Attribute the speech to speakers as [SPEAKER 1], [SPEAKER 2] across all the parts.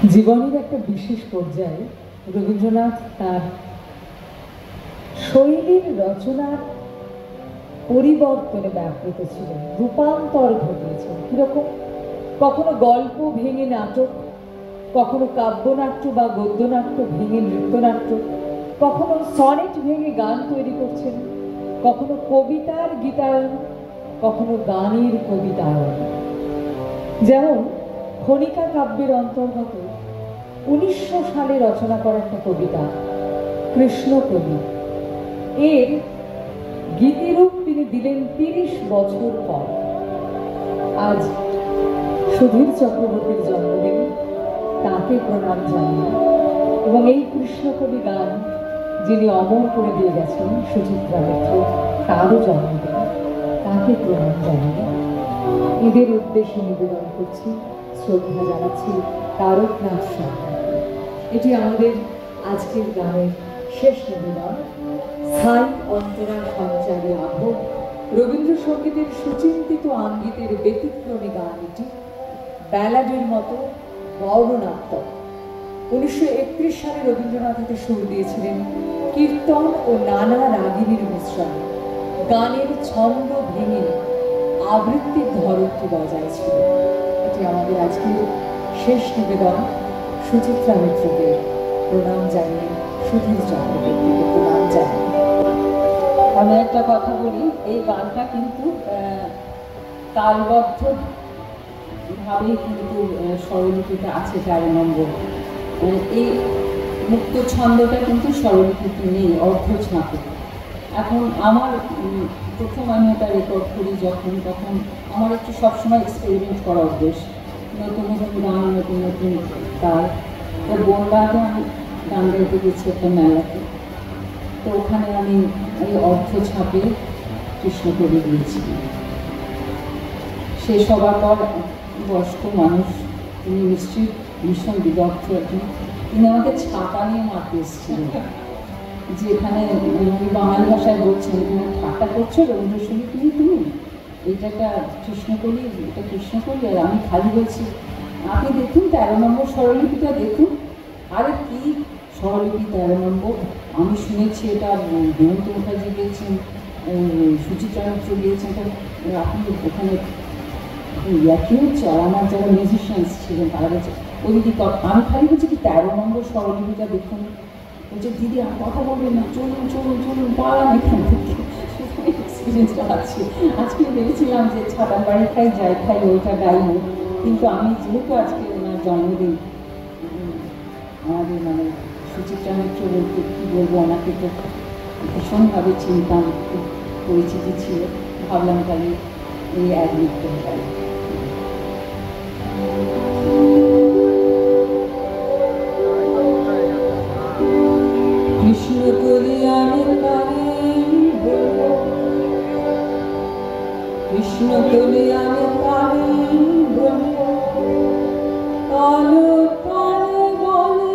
[SPEAKER 1] জীবনের একটা বিশেষ পর্যায়ে রবীন্দ্রনাথ তার শৈলীর রচনার পরিবর্তনে ব্যাপৃত ছিলেন, রূপান্তর ঘটিয়েছেন। কিরকম? কখনো গল্প ভেঙে নাটক, কখনো কাব্যনাট্য বা গদ্যনাট্য ভেঙে নৃত্যনাট্য, কখনো সনেট ভেঙে গান তৈরি করছেন, কখনো কবিতার গীতায়ন, কখনো গানের কবিতায়ন। যেমন খনিকা কাব্যের অন্তর্গত 1900 সালে রচনা করা একটা কবিতা কৃষ্ণকলি, এর গীতিরূপ তিনি দিলেন 30 বছর পর। আজ সুধীর চক্রবর্তীর জন্মদিন, তাকে প্রণাম জানিয়ে এবং এই কৃষ্ণকলি গান যিনি অমর করে দিয়ে গেছেন সুচিত্রা মিত্র, তারও জন্মদিন, তাকে প্রণাম জানিয়ে এদের উদ্দেশ্যে নিবেদন করছি, শ্রদ্ধা জানাচ্ছি তারকনাথ সরকার। এটি আমাদের আজকের গানের শেষ নিবেদন। স্থায়ী অন্তরা সঞ্চারী আবহ রবীন্দ্রসঙ্গীতের সুচিন্তিত আঙ্গিকের ব্যতিক্রমী গান এটি, ব্যালাডের মতো বর্ণনাত্মক। 1931 সালে রবীন্দ্রনাথ এতে সুর দিয়েছিলেন কীর্তন ও নানা রাগিনীর মিশ্রণে। গানের ছন্দ ভেঙে আবৃত্তির ধরনটি বজায় ছিল। এটি আমাদের আজকের শেষ নিবেদন। সুচিত্রা মিত্রকে প্রণাম জানিয়ে, সুধীর চক্রবর্তীকে প্রণাম জানিয়ে
[SPEAKER 2] আমি একটা কথা বলি, এই গানটা কিন্তু তালবদ্ধ ভাবেই কিন্তু স্বরলিপিতে আছে 4 নম্বর। এই মুক্ত ছন্দটা কিন্তু স্বরলিপিতে নেই, অর্ধ ছাঁপে। এখন আমার প্রথম আমি এটা রেকর্ড করি যখন, তখন আমার একটু সবসময় এক্সপেরিমেন্ট করা অভ্যেস, নতুন নতুন গান, নতুন নতুন তার। তো বনগাঁতে আমি গান গাইতে গেছি একটা মেলাতে, তো ওখানে আমি এই অর্ধ ছাপে কৃষ্ণকলি দিয়েছি। শেষ হবার পর বয়স্ক মানুষ, তিনি নিশ্চয়ই ভীষণ বিদগ্ধ একজন, তিনি আমাকে ছাতা নিয়ে মারতে এসেছিলেন যে এখানে বাঙালি ভাষায় বলছেন, এখানে ঠাট্টা করছো রবীন্দ্রসঙ্গীত তুমি এইটা একটা কৃষ্ণকলি, এটা কৃষ্ণকলি। আর আমি খালি বলছি, আপনি দেখুন 13 নম্বর স্বরলিপিটা দেখুন। আরে কি স্বরলিপি 13 নম্বর? আমি শুনেছি এটা হেমন্ত মুখার্জি গিয়েছেন, সুচিত্রা মিত্র গিয়েছেন, আপনি ওখানে কি হচ্ছে? আর আমার যারা মিউজিশিয়ানস ছিলেন তারা বলছে ওই দিদি, আমি খালি বলছি কি 13 নম্বর স্বরলিপিটা দেখুন। বলছে দিদি আর কথা বলবেন না, চলুন চলুন চলুন, পালাম এখান থেকে। এক্সপিরিয়েন্সটা আছে। আজকে ভেবেছিলাম যে ছাতার বাড়ি খাই, যাই খাই ওইটা গাইব, কিন্তু আমি যেহেতু আজকে ওনার জন্মদিন, আমাদের মানে সুচিত্রা মিত্র বলতে কী বলবো, ওনাকে তো ভীষণভাবে চিনতাম, খুব পরিচিতি ছিল, ভাবলাম তাহলে এই অ্যাডমিট করে পারি।
[SPEAKER 1] কৃষ্ণকলি আমি পারি বলবো, কৃষ্ণকলি আমি পারি বলবো, কালো কালে বলে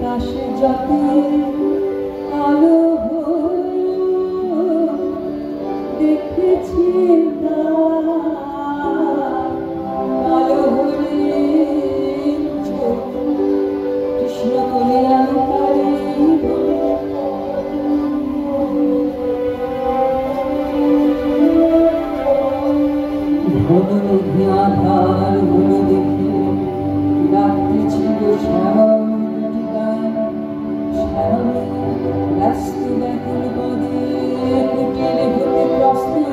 [SPEAKER 1] কাশে যতে আলো দেখেছি আলো হরে কৃষ্ণকলি আমি পারি ঘন নদী আধার গুলো দেখে রাত্রি ছিল শ্যামল ব্যস্ত ব্যাকুল পদে কুটির হতে প্রস্তুত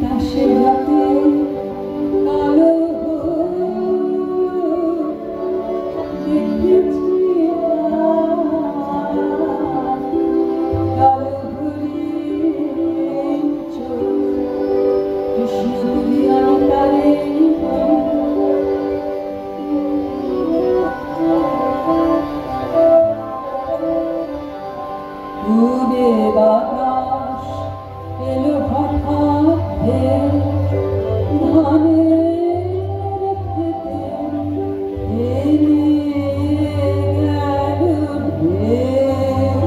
[SPEAKER 2] ঘাসে হাতে কালো দেখেছি কালো হরিণ চোখ কৃষ্ণগুলি আমি তারে দূরে বাতাস এলো হঠাৎ ধানের খেতে এনে গেল ঢেউ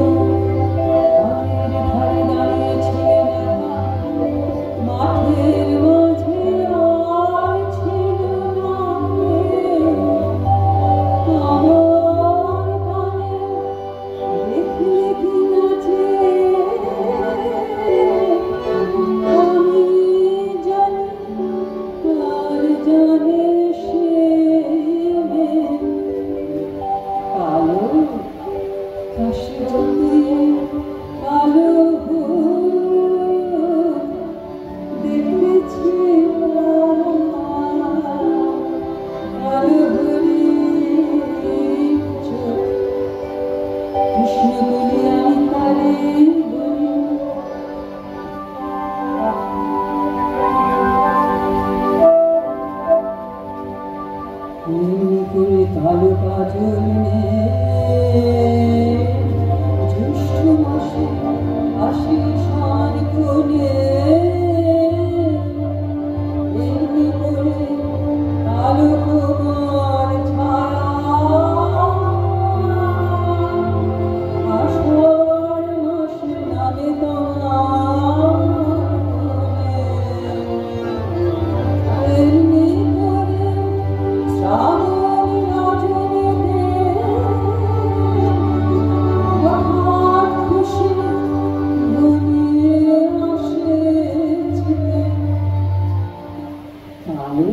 [SPEAKER 2] মাঠের ধারে দাঁড়িয়েছিলেন মাঠের মাঝে আর ছিল না কেউ আমার কানে দেখলে কি নাচে আমি জানি আর জানে সে কালো ঘাসে হাতে কালো দেখেছি কালো হরিণ চোখ কৃষ্ণ বলি আমি তারে বলি এমনি করে কালো কাজল জ্যৈষ্ঠ মাসে আসে শান কোণে এমনি করে কালো তোমার ছায়া আষাঢ় মাসে নামে তোমার এমনি করে শ্রাবণ রজনীতে হঠাৎ খুশি ঘনিয়ে আসে কালো